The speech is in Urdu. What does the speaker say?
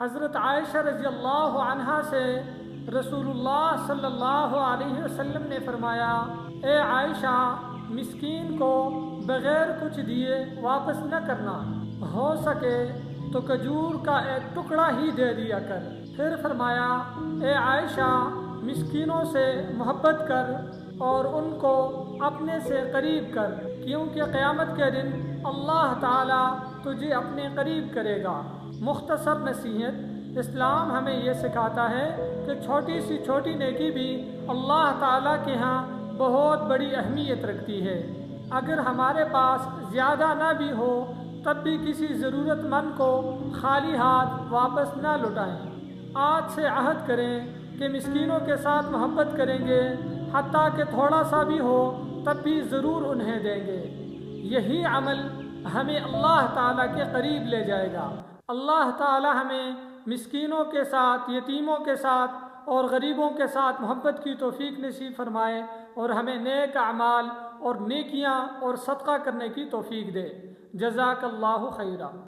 حضرت عائشہ رضی اللہ عنہا سے رسول اللہ صلی اللہ علیہ وسلم نے فرمایا، اے عائشہ، مسکین کو بغیر کچھ دیے واپس نہ کرنا، ہو سکے تو کھجور کا ایک ٹکڑا ہی دے دیا کر۔ پھر فرمایا، اے عائشہ، مسکینوں سے محبت کر اور ان کو اپنے سے قریب کر، کیونکہ قیامت کے دن اللہ تعالیٰ تجھے اپنے قریب کرے گا۔ مختصر نصیحت، اسلام ہمیں یہ سکھاتا ہے کہ چھوٹی سی چھوٹی نیکی بھی اللہ تعالیٰ کے ہاں بہت بڑی اہمیت رکھتی ہے۔ اگر ہمارے پاس زیادہ نہ بھی ہو تب بھی کسی ضرورت مند کو خالی ہاتھ واپس نہ لوٹائیں۔ آج سے عہد کریں کہ مسکینوں کے ساتھ محبت کریں گے، حتیٰ کہ تھوڑا سا بھی ہو تب بھی ضرور انہیں دیں گے۔ یہی عمل ہمیں اللہ تعالیٰ کے قریب لے جائے گا۔ اللہ تعالیٰ ہمیں مسکینوں کے ساتھ، یتیموں کے ساتھ اور غریبوں کے ساتھ محبت کی توفیق نصیب فرمائے، اور ہمیں نیک اعمال اور نیکیاں اور صدقہ کرنے کی توفیق دے۔ جزاک اللہ خیرہ۔